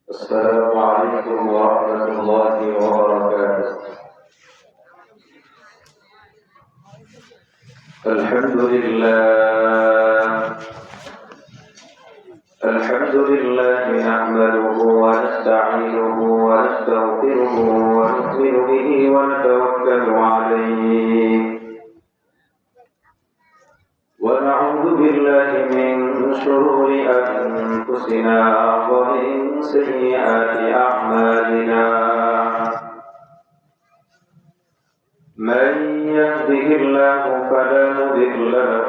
السلام عليكم ورحمة الله وبركاته. الحمد لله نحمده ونستعينه ونستغفره ونؤمن به ونتوكل عليه ونعوذ بالله من شرور أنفسنا ومن سيئات أعمالنا من يهده الله فلا مضل له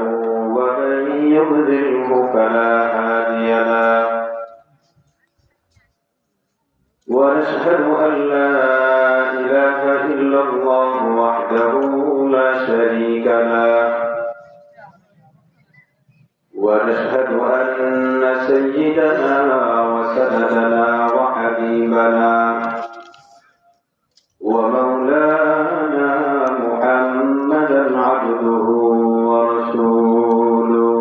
ومن يضلله فلا هادي له ونشهد أن لا إله إلا الله وحده لا شريك له ونشهد أن سيدنا وسندنا وحبيبنا ومولانا محمدا عبده ورسوله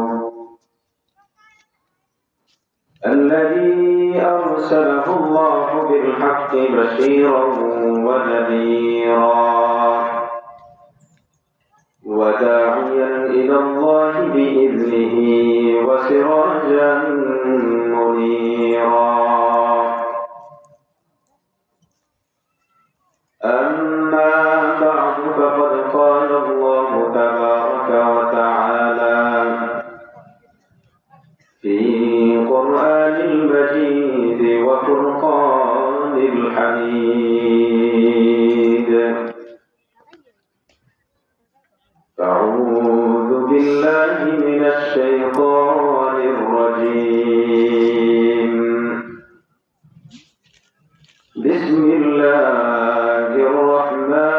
الذي أرسله الله بالحق بشيرا ونذيرا وداعيا إلى الله بإذنه وسراجا منيرا أما بعد فقد قال الله تبارك وتعالى في قرآن المجيد وفرقان الحميد أعوذ بالله من الشيطان الرجيم بسم الله الرحمن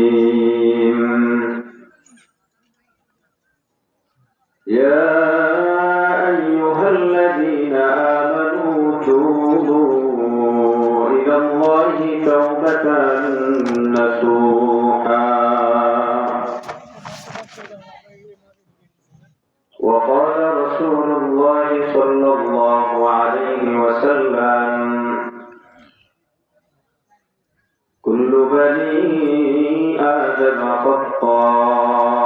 الرحيم يا أيها الذين آمنوا توبوا إلى الله توبة نصوحا وقال رسول الله صلى الله عليه وسلم كل بني آدم خطاء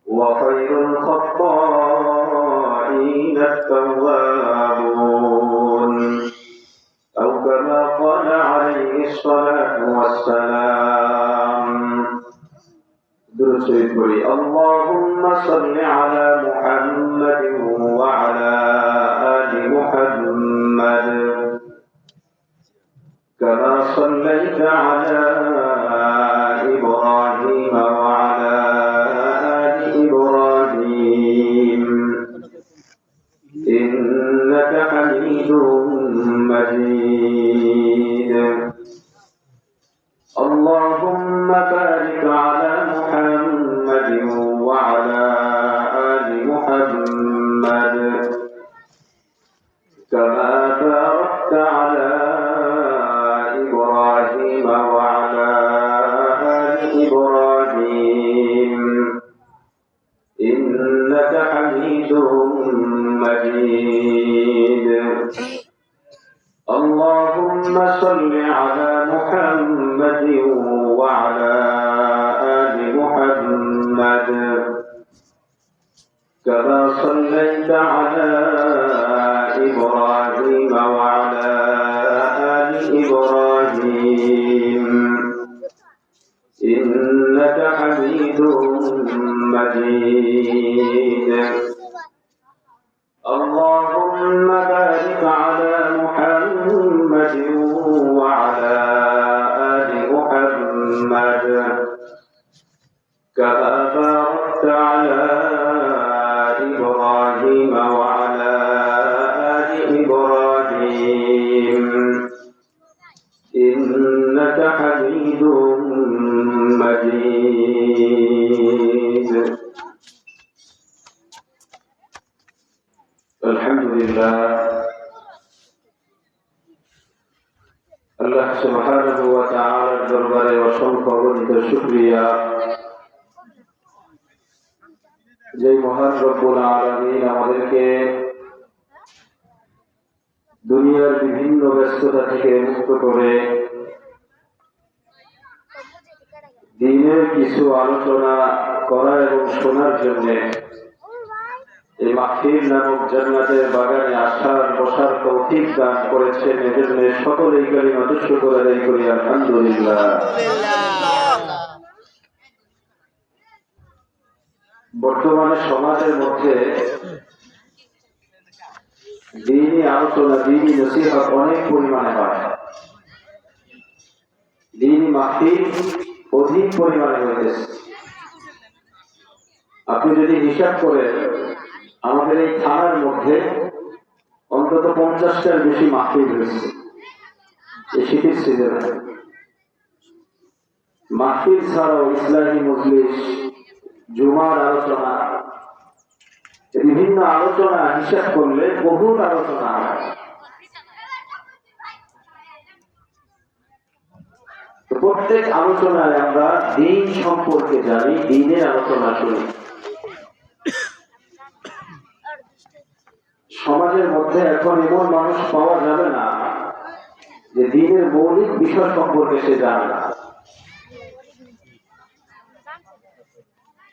وخير الخطائين التوابون أو كما قال عليه الصلاة والسلام درسي اللهم صل على محمد وعلى آل محمد كما صليت على إبراهيم وعلى آل إبراهيم إنك حميد مجيد اللهم بارك على محمد وعلى آل محمد كما باركت على إبراهيم وعلى آل إبراهيم إنك حميد مجيد اللهم صل على محمد وعلى آل محمد كما صليت على إبراهيم وعلى آل إبراهيم إنك حميد مجيد اللهم بارك على محمد وعلى آل محمد كما باركت على إبراهيم وعلى آل إبراهيم إنك حميد مجيد الحمد لله الله سبحانه وتعالى দরবারে অসংখ্য অগণিত শুকরিয়া যে মহান রব্বুল আলামিন আমাদেরকে দুনিয়ার বিভিন্ন ব্যস্ততা থেকে মুক্ত করে দিনের কিছু আলোচনা করা এবং শোনার জন্য এই মাহফিল নামক জান্নাতের বাগানে আসার বসার তৌফিক দান করেছেন। এজন্য সকলেই কালিমাতু শুকর আদায় করি আলহামদুলিল্লাহ। বর্তমানে সমাজের মধ্যে দ্বীনি আলোচনা, দ্বীনি নসিহত অনেক পরিমাণে হয়। দ্বীনি মাহফিল অধিক পরিমাণে হইতেছে। আপনি যদি হিসাব করেন আমাদের এই থানার মধ্যে অন্তত 50টার বেশি মাহফিল হয়েছে এই শীতের সিজনে। মাহফিল ছাড়াও ইসলামী মজলিস, জুমার আলোচনা, বিভিন্ন আলোচনা হিসাব করলে বহুত আলোচনা হয়। প্রত্যেক আলোচনায় আমরা দিন সম্পর্কে জানি, দিনের আলোচনা শুনি। সমাজের মধ্যে এখন এমন মানুষ পাওয়া যাবে না যে দিনের মৌলিক বিষয় সম্পর্কে সে জানে না।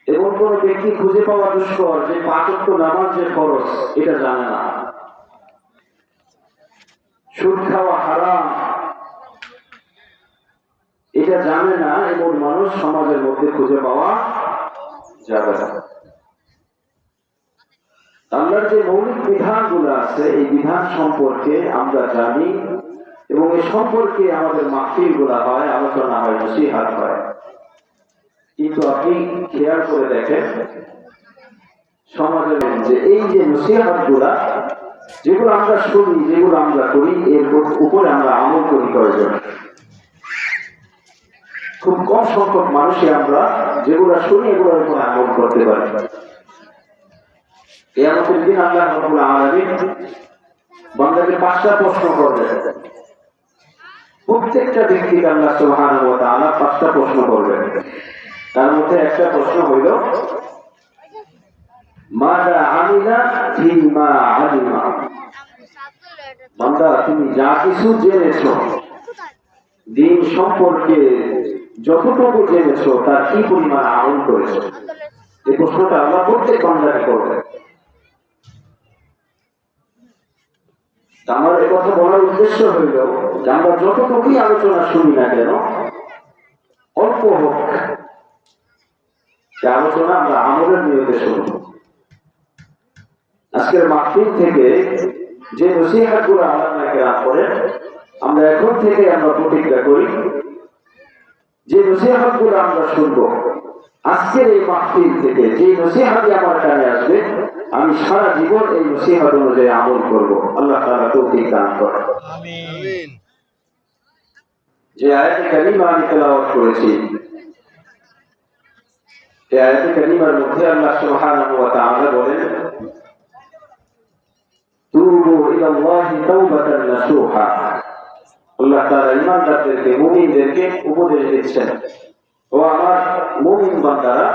এমন কোন ব্যক্তি খুঁজে পাওয়া দুষ্কর যে 5 ওয়াক্ত নামাজ যে ফরজ এটা জানে না। সুদ খাওয়া হারাম এটা জানে না, এমন মানুষ সমাজের মধ্যে খুঁজে পাওয়া যাবে না। আল্লাহর যে মৌলিক বিধানগুলো আছে এই বিধান সম্পর্কে আমরা জানি এবং এই সম্পর্কে আমাদের মাহফিল গুলা হয়, আলোচনা হয়, নসিহত হয়। কিন্তু আপনি খেয়াল করে দেখেন সমাজের যে এই যে নসিহত গুলা যেগুলো আমরা শুনি, যেগুলো আমরা করি, এর উপরে আমরা আমল করি কয়জন? খুব কম সংখ্যক মানুষই আমরা যেগুলো শুনি এগুলোর উপরে আমল করতে পারি। কিয়ামতের দিন আল্লাহ রাব্বুল আলামিন বান্দাকে 5টা প্রশ্ন করবেন। প্রত্যেকটা ব্যক্তিকে আল্লাহ সুবহানাহু ওয়া তাআলা 5টা প্রশ্ন করবেন। তার মধ্যে একটা প্রশ্ন হইল মাযা আমিলা ফিমা আলিমা। বান্দা তুমি যা কিছু জেনেছো দিন সম্পর্কে, যতটুকু জেনেছো তার কি পরিমাণ আমল করেছো? এই প্রশ্নটা আল্লাহ প্রত্যেক বান্দাকে করবেন। আমার এই কথা বলার উদ্দেশ্য হইল যে আমরা যতটুকুই আলোচনা শুনি না কেন, অল্প হোক, সে আলোচনা আমরা আমলের নিয়তে শুনব। আজকের মাহফিল থেকে যে নসিহতগুলো আলোচনা করেন আমরা এখন থেকে আমরা প্রতিজ্ঞা করি যে নসিহতগুলো আমরা শুনব আজকের এই মাহফিল থেকে, যে নসিহতই আমার কানে আসবে আমি সারা জীবন এই নসিহত অনুযায়ী আমল করব। আল্লাহ তাআলা তৌফিক দান করেন। আমিন। যে আয়াতে কারিমা আমি তেলাওয়াত করেছি এই আয়াতে কারিমার মধ্যে আল্লাহ সুবহানাহু ওয়া তাআলা বলেন তুবু ইলাল্লাহি তাওবাতান নাসুহা। আল্লাহ তাআলা ঈমানদারদেরকে, মুমিনদেরকে উপদেশ দিচ্ছেন, ও আমার মুমিন বান্দারা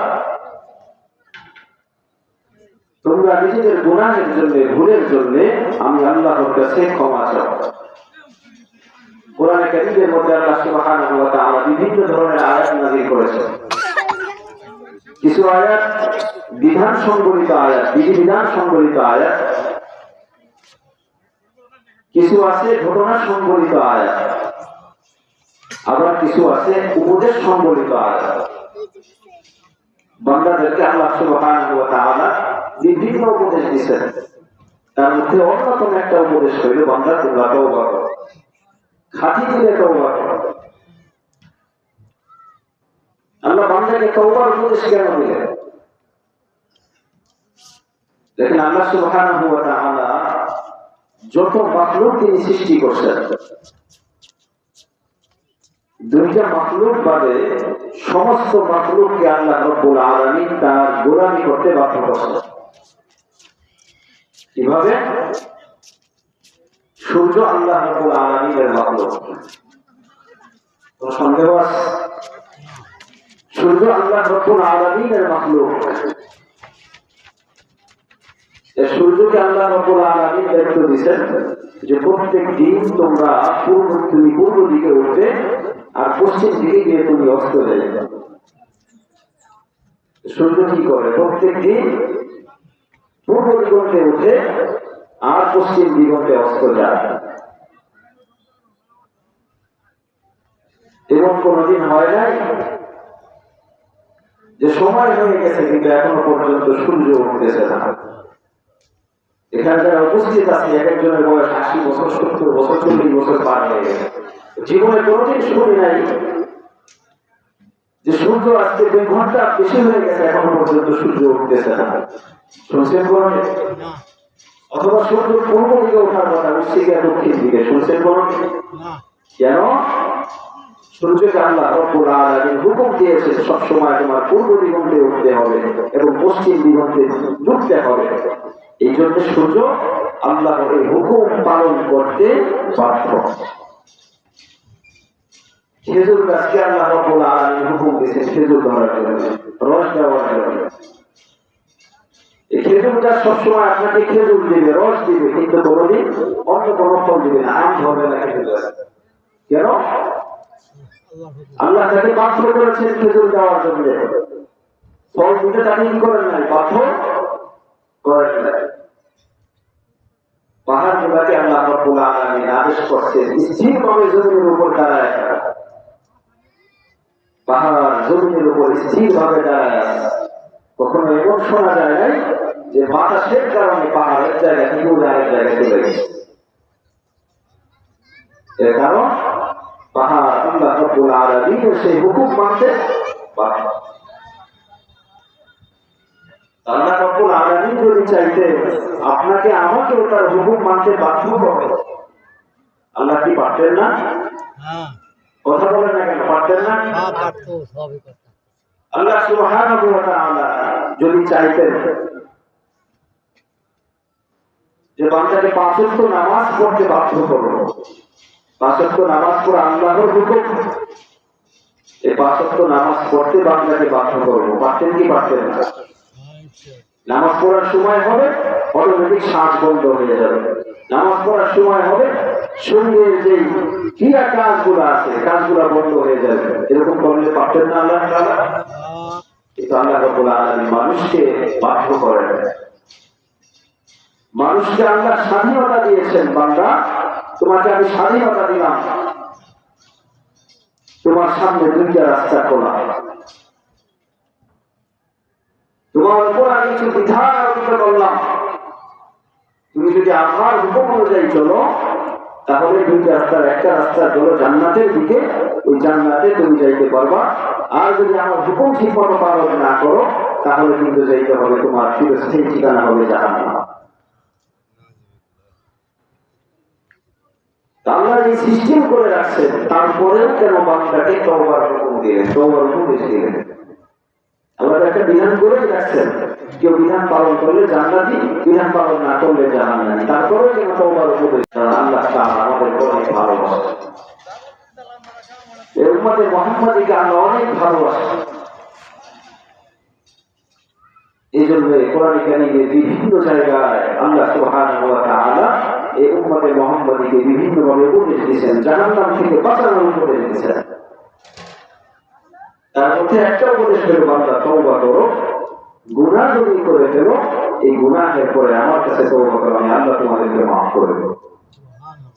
তোমরা নিজেদের গুনাহের জন্য, ভুলের জন্য আমি আল্লাহর কাছে ক্ষমা চাও। কোরআনে কারীমের মধ্যে আল্লাহ সুবহানাহু ওয়া তাআলা বিভিন্ন ধরনের আয়াত নাযিল করেছেন। কিছু আয়াত বিধান সংবলিত আয়াত, বিধিবিধান সংবলিত আয়াত, কিছু আছে ঘটনা সংবলিত আয়াত, আবার কিছু আছে উপদেশ সংবলিত আয়াত। বান্দাদেরকে আল্লাহ সুবহানাহু ওয়া তাআলা বিভিন্ন উপদেশ দিয়েছেন। তার মধ্যে অন্যতম একটা উপদেশ হইল বান্দা তোমরা তওবা করো, খাঁটি দিলে তওবা করো। আল্লাহ বান্দাকে তওবার উপদেশ কেন দিলেন? দেখেন আল্লাহ সুবহানাহু ওয়া তাআলা যত মাখলুক তিনি সৃষ্টি করছেন, দুইটা মাখলুক বাদে সমস্ত মাখলুককে আল্লাহ রাব্বুল আলামিন তার গোলামি করতে বাধ্য করছেন। কিভাবে? সূর্য আল্লাহ রাব্বুল আলামিনের মাখলুক, কোনো সন্দেহ আছে? সূর্য আল্লাহ রাব্বুল আলামিনের মাখলুক। এই সূর্যকে আল্লাহ রাব্বুল আলামিন দায়িত্ব দিয়েছেন যে প্রত্যেক দিন তোমরা পূর্ব দিকে উঠবে আর পশ্চিম দিকে গিয়ে তুমি অস্ত যাবে। সূর্য কি করে? প্রত্যেক দিন পূর্ব দিগন্তে উঠে আর পশ্চিম দিগন্তে অস্ত যায়। এবং কোনদিন হয় নাই যে সময় হয়ে গেছে কিন্তু এখনো পর্যন্ত সূর্য উঠতেছে না। এখানে যারা উপস্থিত আছে এক একজনের বয়স ৮০ বছর, ৭০ বছর, ৪০ বছর পার হয়ে গেছে। জীবনে কোনদিন শুনি নাই যে সূর্য আজকে ২ ঘন্টা বেশি হয়ে গেছে এখনো পর্যন্ত সূর্য উঠতেছে না। শুনছেন কোন? অথবা সূর্য পূর্ব দিকে ওঠার কথা, উঠছে দক্ষিণ দিকে। শুনছেন কোন? কেন? সূর্যকে আল্লাহ রাব্বুল আলামিন হুকুম দিয়েছে সবসময় তোমার পূর্ব দিগন্তে উঠতে হবে এবং পশ্চিম দিগন্তে ডুবতে হবে। এই জন্য সূর্য আল্লাহর এই হুকুম পালন করতে বাধ্য। খেজুর গাছকে আল্লাহ রাব্বুল আলামিন হুকুম দিয়েছেন খেজুর ধরার জন্য, রস দেওয়ার জন্য। এই খেজুর গাছ সবসময় আপনাকে খেজুর দিবে, রস দিবে, কিন্তু কোনোদিন অন্য কোনো ফল দিবে না। আম ধরবে না খেজুর গাছ। কেন? আল্লাহ তাকে বাধ্য করেছেন খেজুর দেওয়ার জন্য। ফল দিতে তাকে কি করেন নাই? বাধ্য করেন নাই। পাহাড় গুলাকে আল্লাহ রাব্বুল আলামিন আদেশ করছেন স্থিরভাবে জমিনের উপর দাঁড়ায়। পাহাড় জমিনের উপর স্থিরভাবে দাঁড়ায়। কখনো এমন শোনা যায় নাই যে বাতাসের কারণে পাহাড় এক জায়গায় থেকে আরেক জায়গায় চলে গেছে। এর কারণ পাহাড় আল্লাহ রাব্বুল আলামিনের সেই হুকুম মানতে বাধ্য। আল্লাহ রাব্বুল আলামিন যদি চাইতেন আপনাকে আমাকে তার হুকুম মানতে বাধ্য হবে, আল্লাহ কি পারতেন না? কথা বলেন না কেন? পারতেন না? আল্লাহ সুবহানাহু ওয়া তাআলা যদি চাইতেন যে বান্দাকে ৫ ওয়াক্ত নামাজ পড়তে বাধ্য করব, ৫ ওয়াক্ত নামাজ পড়া আল্লাহর হুকুম, এই ৫ ওয়াক্ত নামাজ পড়তে বান্দাকে বাধ্য করব, পারতেন কি পারতেন না? নামাজ পড়ার সময় হবে অটোমেটিক শ্বাস বন্ধ হয়ে যাবে। নামাজ পড়ার সময় হবে শরীরের যে ক্রিয়া কাজগুলো আছে কাজগুলো বন্ধ হয়ে যাবে। এরকম করলে পারতেন না আল্লাহ তাআলা? কিন্তু আল্লাহ রাব্বুল আলামিন মানুষকে বাধ্য করেন। মানুষকে আল্লাহ স্বাধীনতা দিয়েছেন। বান্দা, তোমাকে আমি স্বাধীনতা দিলাম, তোমার সামনে ২টা রাস্তা খোলা, তোমার উপর আমি কিছু বিধান আরোপিত করলাম। তুমি যদি আমার হুকুম অনুযায়ী চলো তাহলে ২টা রাস্তার একটা রাস্তা হলো জান্নাতের দিকে, ওই জান্নাতে তুমি যাইতে পারবা। আর যদি আমার হুকুম ঠিক মতো পালন না করো তাহলে কিন্তু যাইতে হবে তোমার চিরস্থায়ী ঠিকানা হবে জাহান্নাম। আল্লাহ এই সিস্টেম করে রাখছেন, তারপরেও কেন বান্দাকে তওবার হুকুম দিলেন, তওবার উপদেশ দিলেন। আল্লাহ একটা বিধান করেই রাখছেন, কেউ বিধান পালন করলে জান্নাতি, বিধান পালন না করলে জাহান্নামী। তারপরেও কেন তওবার উপদেশ? আল্লাহ তাআলা আমাদের অনেক ভালোবাসেন। এই উম্মতে মুহাম্মাদীকে আল্লাহ অনেক ভালোবাসেন। এই জন্য কোরআনে কারীমে বিভিন্ন জায়গায় আল্লাহ সুবহানাহু ওয়া তাআলা এই উম্মতে মুহাম্মাদীকে বিভিন্নভাবে উপদেশ দিয়েছেন, জাহান্নাম থেকে বাঁচানোর উপদেশ দিয়েছেন। তার মধ্যে একটা উপদেশ হলো বান্দা তওবা করো, গুনাহ যদি করে ফেলো এই গুনাহের পরে আমার কাছে তওবা করো, আমি আল্লাহ তোমাদেরকে মাফ করে দেব।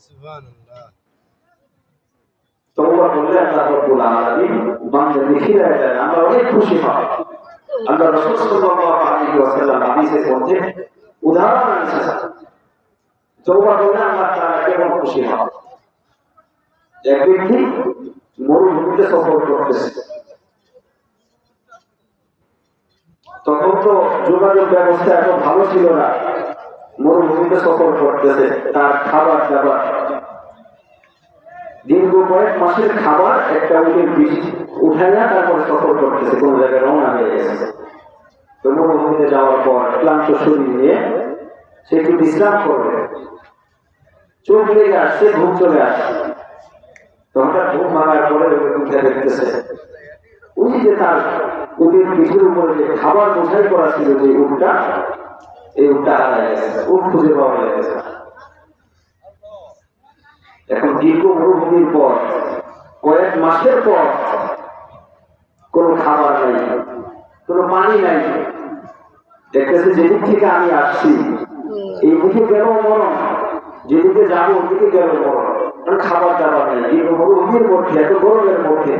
সুবহানাল্লাহ। তওবা করলে আল্লাহ রাব্বুল আলামিন বান্দাকে হিদায়াত দেন, আমরা অনেক খুশি হই। আল্লাহ রাসূল সাল্লাল্লাহু আলাইহি ওয়াসাল্লাম হাদিসের মধ্যে উদাহরণ এনেছেন তওবা করলে আল্লাহ তাআলা কেমন খুশি হন। এক ব্যক্তি মরুভূমিতে সফর করতেছে, তখন তো যোগাযোগ ব্যবস্থা এত ভালো ছিল না। মরুভূমিতে সফর করতেছে, তার খাবার দাবার দীর্ঘ কয়েক মাসের খাবার একটা উটের পিঠ উঠাইয়া তারপরে সফর করতেছে, কোন জায়গায় রওনা হয়ে গেছে। তো মরুভূমিতে যাওয়ার পর ক্লান্ত শরীর নিয়ে সে একটু বিশ্রাম করবে, চোখ লেগে আসছে, ঘুম চলে আসছে। হঠাৎ ঘুম ভাঙার পরে উঠে দেখতেছে ওই যে তার উটের পিঠের উপরে যে খাবার বোঝাই করা ছিল যে উটটা, এই উটটা হারাই গেছে, উট খুঁজে পাওয়া গেছে। এখন দীর্ঘ মরুভূমির পর, কয়েক মাসের পর কোন খাবার নাই, কোন পানি নাই। দেখতেছে যেদিক থেকে আমি আসছি এইদিকে গেল মরণ, যেদিকে যাবো ওদিকে গেল মরণ। খাবার দাবার নেই, দীর্ঘ মরুভূমির মধ্যে, এত গরমের মধ্যে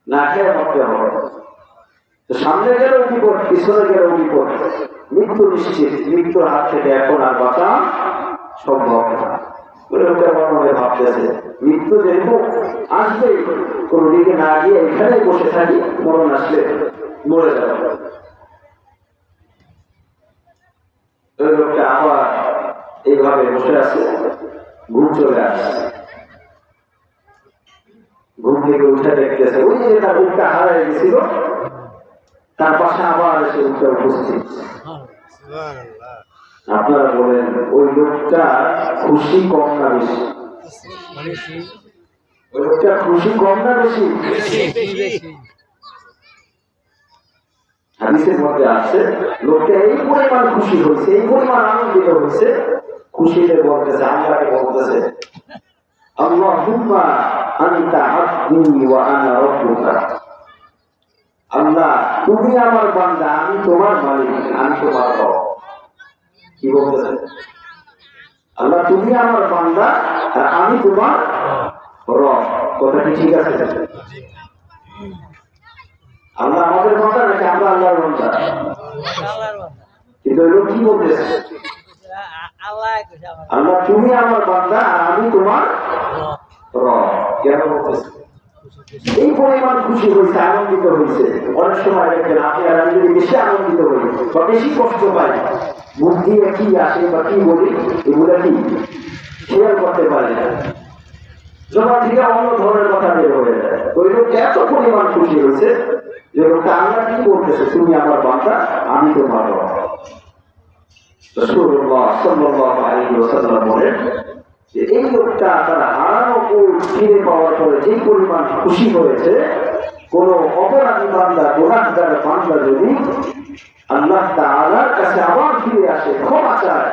না খেয়ে মরতে হবে। সামনে গেলেও বিপদ, পিছনে গেলেও বিপদ, মৃত্যু নিশ্চিত। মৃত্যুর হাত থেকে এখন আর বাঁচা সম্ভব না। মনে ভাবতেছে মৃত্যু যেহেতু আসবে, কোনো দিকে না গিয়ে এখানে বসে থাকি, মরণ আসলে মরে যাবে। ওই লোকটা আবার এইভাবে বসে আছে, ঘুম চলে আসছে। ঘুম থেকে উঠে দেখতেছে ওই যে তার উঠটা হারাই গেছিল, তার পাশে আবার এসে উঠে উপস্থিত। আপনারা বলেন ওই লোকটা খুশি কম না বেশি? ওই লোকটা খুশি কম না বেশি? হাদিসের মধ্যে আছে লোকটা এই পরিমাণ খুশি হয়েছে, এই পরিমাণ আনন্দিত হয়েছে, খুশিতে বলতেছে, আল্লাহকে বলতেছে, আল্লাহুম্মা আনতা আবদি ওয়া আনা রাব্বুকা। আল্লাহ তুমি আমার বান্দা, আমি তোমার মালিক, আমি তোমার রব। কি বলতেছেন? আল্লাহ তুমি আমার বান্দা আর আমি তোমার রব। কথাটি ঠিক আছে? আল্লাহ আমাদের বান্দা নাকি আমরা আল্লাহর বান্দা? কিন্তু লোক কি বলতেছে? আল্লাহ তুমি আমার বান্দা আর আমি তোমার রব। কেন বলতেছে? এই পরিমাণ খুশি হয়েছে, আনন্দিত হয়েছে। অনেক সময় দেখবেন আপনি আর আমি যদি বেশি আনন্দিত হই বা বেশি কষ্ট পাই, মুখ দিয়ে কি আসে বা কি বলি এগুলো কি খেয়াল করতে পারে না, জমা থেকে অন্য ধরনের কথা বের হয়ে যায়। ওই লোকটা এত পরিমাণ খুশি হয়েছে যে লোকটা আল্লাহ কি বলতেছে, তুমি আমার বান্দা আমি তোমার রব। রাসূলুল্লাহ সাল্লাল্লাহু আলাইহি ওয়াসাল্লাম বলেন যে এই লোকটা তার হারানো উট ফিরে পাওয়ার পরে যে পরিমাণ খুশি হয়েছে, কোন অপরাধী বান্দা, গুনাহগার বান্দা যদি আল্লাহ তাআলার কাছে আবার ফিরে আসে, ক্ষমা চায়,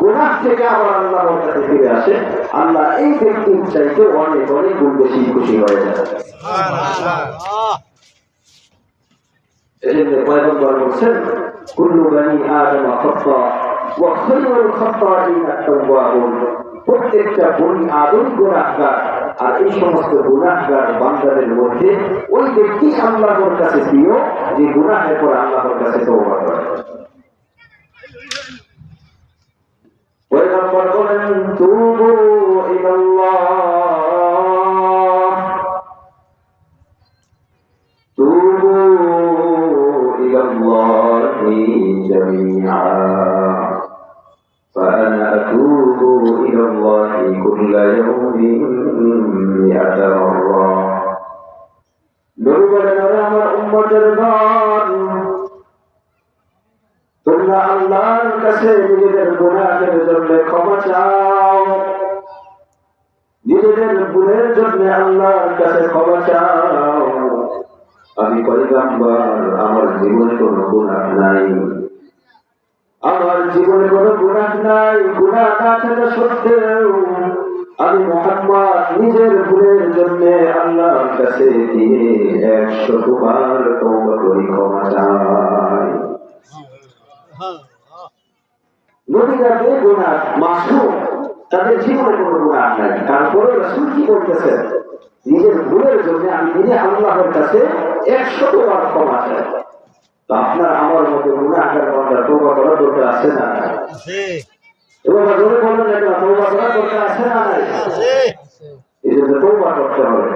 গুনাহ থেকে আবার আল্লাহর কাছে ফিরে আসে, আল্লাহ এই ব্যক্তির চাইতে অনেক অনেক গুণ বেশি খুশি হয়ে যায়। সুবহানাল্লাহ। এজন্য পয়গম্বর বলেছেন, কুল্লু বানি আদম খাতা ওয়া খায়রুল খাতাইন আত-তাওয়াবুন। প্রত্যেকটা বনি আদম গুনাহগার, আর এই সমস্ত গুনাহগার বান্দাদের মধ্যে ওই ব্যক্তি আল্লাহর কাছে প্রিয় যে গুনাহের পর আল্লাহর কাছে তওবা করে। পয়গম্বর বলেন, তুবু ইলাল্লাহ, তুবু ইলাল্লাহি জামিআ فأنا أتوب إلى الله كل يوم 100 مرة। নবী বলেন, আমার উম্মতের দল, তোমরা আল্লাহর কাছে নিজেদের গুনাহের জন্য ক্ষমা চাও, নিজেদের ভুলের জন্য আল্লাহর কাছে ক্ষমা চাও। আমি পয়গম্বর, আমার জীবনে কোনো গুনাহ নাই, আমার জীবনে কোনো গুনাহ নাই। গুনাহ না থাকা সত্ত্বেও আমি মুহাম্মদ নিজের ভুলের জন্য আল্লাহর কাছে 100 বার তওবা করি, ক্ষমা চাই। নবীরা বেগুনাহ, মাসুম, তাদের জীবনে কোনো গুনাহ নাই। তারপরে রাসূল কি বলতেছেন, নিজের ভুলের জন্য আমি নিজে আল্লাহর কাছে 100 বার ক্ষমা চাই। আপনার আমার মধ্যে গুনাহগার বান্দা তওবা করার দরকার আছে না? এবার জোরে বলবেন, এটা তওবা করার দরকার আছে না? এই জন্য তওবা করতে হবে।